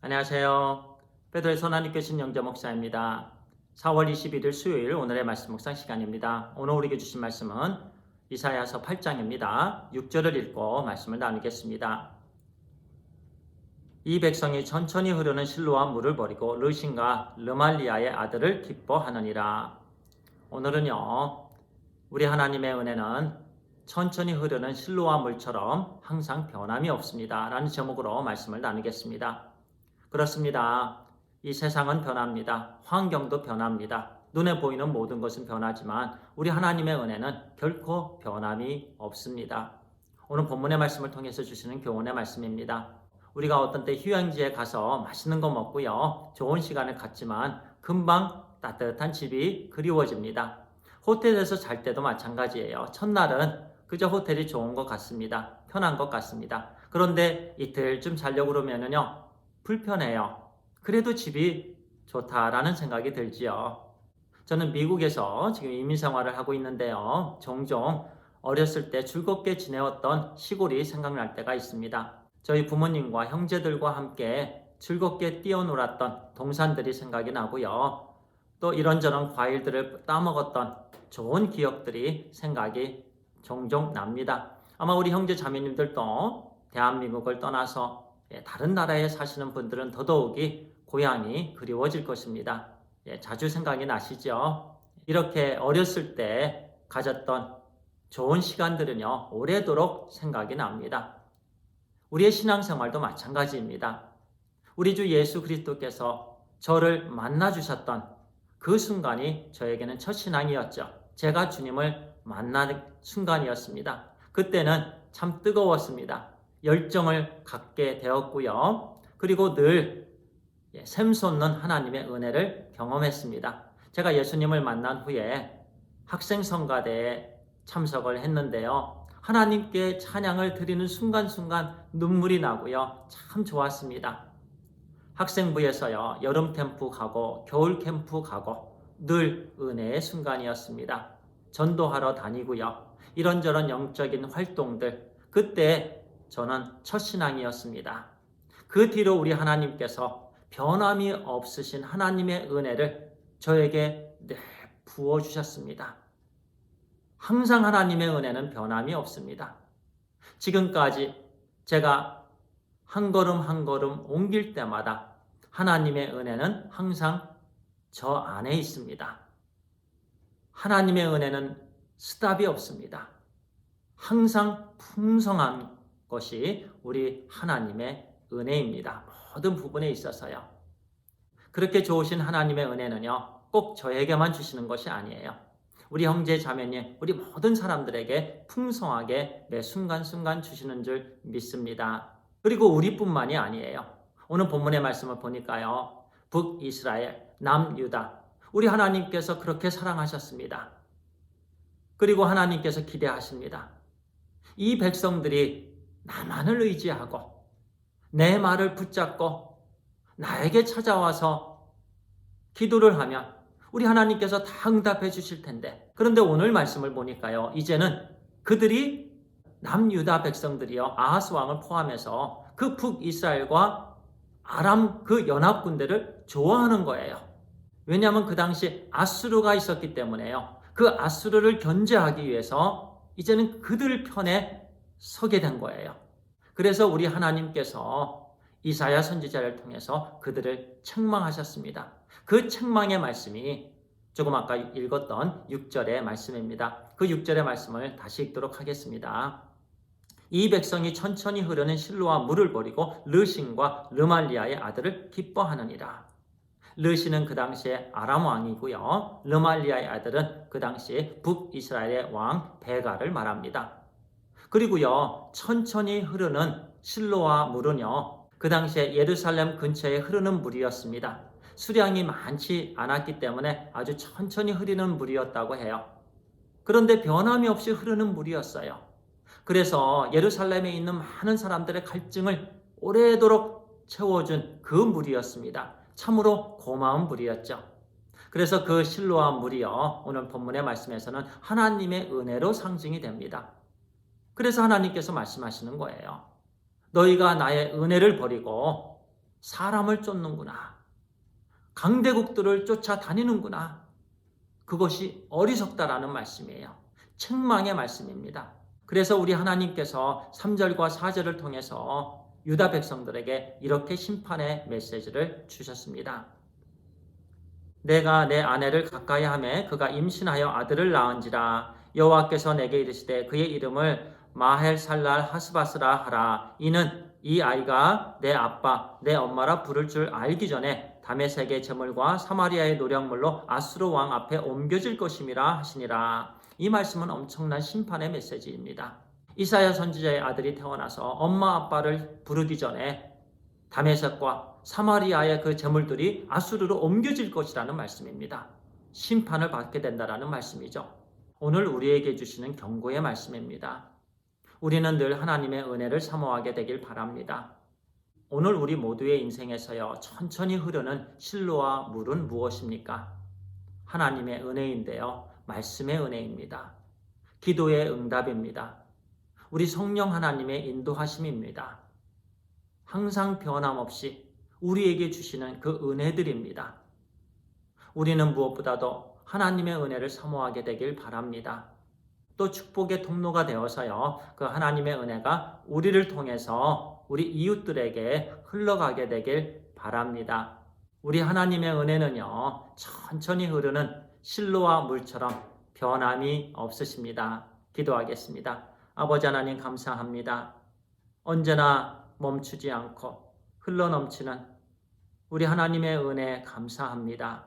안녕하세요. 베드로의 손안익교 신영재 목사입니다. 4월 21일 수요일 오늘의 말씀 묵상 시간입니다. 오늘 우리에게 주신 말씀은 이사야서 8장입니다. 6절을 읽고 말씀을 나누겠습니다. 이 백성이 천천히 흐르는 실로와 물을 버리고 르신과 르말리아의 아들을 기뻐하느니라. 오늘은요, 우리 하나님의 은혜는 천천히 흐르는 실로와 물처럼 항상 변함이 없습니다. 라는 제목으로 말씀을 나누겠습니다. 그렇습니다. 이 세상은 변합니다. 환경도 변합니다. 눈에 보이는 모든 것은 변하지만 우리 하나님의 은혜는 결코 변함이 없습니다. 오늘 본문의 말씀을 통해서 주시는 교훈의 말씀입니다. 우리가 어떤 때 휴양지에 가서 맛있는 거 먹고요. 좋은 시간을 갖지만 금방 따뜻한 집이 그리워집니다. 호텔에서 잘 때도 마찬가지예요. 첫날은 그저 호텔이 좋은 것 같습니다. 편한 것 같습니다. 그런데 이틀쯤 자려고 그러면은요. 불편해요. 그래도 집이 좋다라는 생각이 들지요. 저는 미국에서 지금 이민 생활을 하고 있는데요. 종종 어렸을 때 즐겁게 지내왔던 시골이 생각날 때가 있습니다. 저희 부모님과 형제들과 함께 즐겁게 뛰어놀았던 동산들이 생각이 나고요. 또 이런저런 과일들을 따먹었던 좋은 기억들이 생각이 종종 납니다. 아마 우리 형제 자매님들도 대한민국을 떠나서 다른 나라에 사시는 분들은 더더욱이 고향이 그리워질 것입니다. 자주 생각이 나시죠? 이렇게 어렸을 때 가졌던 좋은 시간들은요, 오래도록 생각이 납니다. 우리의 신앙생활도 마찬가지입니다. 우리 주 예수 그리스도께서 저를 만나주셨던 그 순간이 저에게는 첫 신앙이었죠. 제가 주님을 만나는 순간이었습니다. 그때는 참 뜨거웠습니다. 열정을 갖게 되었고요. 그리고 늘 샘솟는 하나님의 은혜를 경험했습니다. 제가 예수님을 만난 후에 학생성가대에 참석을 했는데요. 하나님께 찬양을 드리는 순간순간 눈물이 나고요. 참 좋았습니다. 학생부에서요. 여름 캠프 가고 겨울 캠프 가고 늘 은혜의 순간이었습니다. 전도하러 다니고요. 이런저런 영적인 활동들 그때 저는 첫 신앙이었습니다. 그 뒤로 우리 하나님께서 변함이 없으신 하나님의 은혜를 저에게 부어주셨습니다. 항상 하나님의 은혜는 변함이 없습니다. 지금까지 제가 한 걸음 한 걸음 옮길 때마다 하나님의 은혜는 항상 저 안에 있습니다. 하나님의 은혜는 스탑이 없습니다. 항상 풍성한 것이 우리 하나님의 은혜입니다. 모든 부분에 있어서요. 그렇게 좋으신 하나님의 은혜는요, 꼭 저에게만 주시는 것이 아니에요. 우리 형제 자매님, 우리 모든 사람들에게 풍성하게 매 순간순간 주시는 줄 믿습니다. 그리고 우리뿐만이 아니에요. 오늘 본문의 말씀을 보니까요, 북이스라엘, 남유다, 우리 하나님께서 그렇게 사랑하셨습니다. 그리고 하나님께서 기대하십니다. 이 백성들이 나만을 의지하고 내 말을 붙잡고 나에게 찾아와서 기도를 하면 우리 하나님께서 다 응답해 주실 텐데, 그런데 오늘 말씀을 보니까요, 이제는 그들이 남유다 백성들이요, 아하스 왕을 포함해서 그 북이스라엘과 아람 그 연합군대를 좋아하는 거예요. 왜냐하면 그 당시 아수르가 있었기 때문에요. 그 아수르를 견제하기 위해서 이제는 그들 편에 서게 된 거예요. 그래서 우리 하나님께서 이사야 선지자를 통해서 그들을 책망하셨습니다. 그 책망의 말씀이 조금 아까 읽었던 6절의 말씀입니다. 그 6절의 말씀을 다시 읽도록 하겠습니다. 이 백성이 천천히 흐르는 실로와 물을 버리고 르신과 르말리아의 아들을 기뻐하느니라. 르신은 그 당시에 아람 왕이고요. 르말리아의 아들은 그 당시에 북이스라엘의 왕 베가를 말합니다. 그리고요, 천천히 흐르는 실로와 물은요, 그 당시에 예루살렘 근처에 흐르는 물이었습니다. 수량이 많지 않았기 때문에 아주 천천히 흐르는 물이었다고 해요. 그런데 변함이 없이 흐르는 물이었어요. 그래서 예루살렘에 있는 많은 사람들의 갈증을 오래도록 채워준 그 물이었습니다. 참으로 고마운 물이었죠. 그래서 그 실로와 물이요, 오늘 본문의 말씀에서는 하나님의 은혜로 상징이 됩니다. 그래서 하나님께서 말씀하시는 거예요. 너희가 나의 은혜를 버리고 사람을 쫓는구나. 강대국들을 쫓아다니는구나. 그것이 어리석다라는 말씀이에요. 책망의 말씀입니다. 그래서 우리 하나님께서 3절과 4절을 통해서 유다 백성들에게 이렇게 심판의 메시지를 주셨습니다. 내가 내 아내를 가까이 하매 그가 임신하여 아들을 낳은지라. 여호와께서 내게 이르시되 그의 이름을 마헬살랄 하스바스라 하라. 이는 이 아이가 내 아빠 내 엄마라 부를 줄 알기 전에 다메섹의 제물과 사마리아의 노략물로 아수르 왕 앞에 옮겨질 것임이라 하시니라. 이 말씀은 엄청난 심판의 메시지입니다. 이사야 선지자의 아들이 태어나서 엄마 아빠를 부르기 전에 다메섹과 사마리아의 그 제물들이 아수르로 옮겨질 것이라는 말씀입니다. 심판을 받게 된다라는 말씀이죠. 오늘 우리에게 주시는 경고의 말씀입니다. 우리는 늘 하나님의 은혜를 사모하게 되길 바랍니다. 오늘 우리 모두의 인생에서요, 천천히 흐르는 실로와 물은 무엇입니까? 하나님의 은혜인데요, 말씀의 은혜입니다. 기도의 응답입니다. 우리 성령 하나님의 인도하심입니다. 항상 변함없이 우리에게 주시는 그 은혜들입니다. 우리는 무엇보다도 하나님의 은혜를 사모하게 되길 바랍니다. 또 축복의 통로가 되어서요, 그 하나님의 은혜가 우리를 통해서 우리 이웃들에게 흘러가게 되길 바랍니다. 우리 하나님의 은혜는요, 천천히 흐르는 실로와 물처럼 변함이 없으십니다. 기도하겠습니다. 아버지 하나님 감사합니다. 언제나 멈추지 않고 흘러넘치는 우리 하나님의 은혜 감사합니다.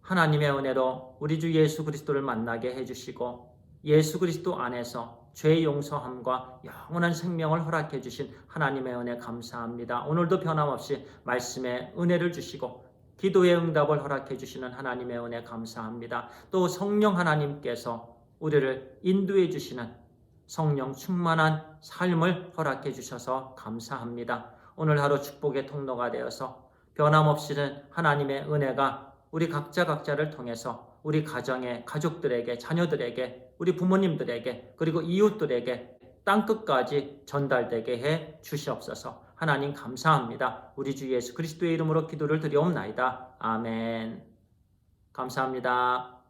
하나님의 은혜로 우리 주 예수 그리스도를 만나게 해주시고 예수 그리스도 안에서 죄 용서함과 영원한 생명을 허락해 주신 하나님의 은혜 감사합니다. 오늘도 변함없이 말씀에 은혜를 주시고 기도의 응답을 허락해 주시는 하나님의 은혜 감사합니다. 또 성령 하나님께서 우리를 인도해 주시는 성령 충만한 삶을 허락해 주셔서 감사합니다. 오늘 하루 축복의 통로가 되어서 변함없이는 하나님의 은혜가 우리 각자를 통해서 우리 가정의 가족들에게, 자녀들에게, 우리 부모님들에게, 그리고 이웃들에게 땅끝까지 전달되게 해 주시옵소서. 하나님 감사합니다. 우리 주 예수 그리스도의 이름으로 기도를 드리옵나이다. 아멘. 감사합니다.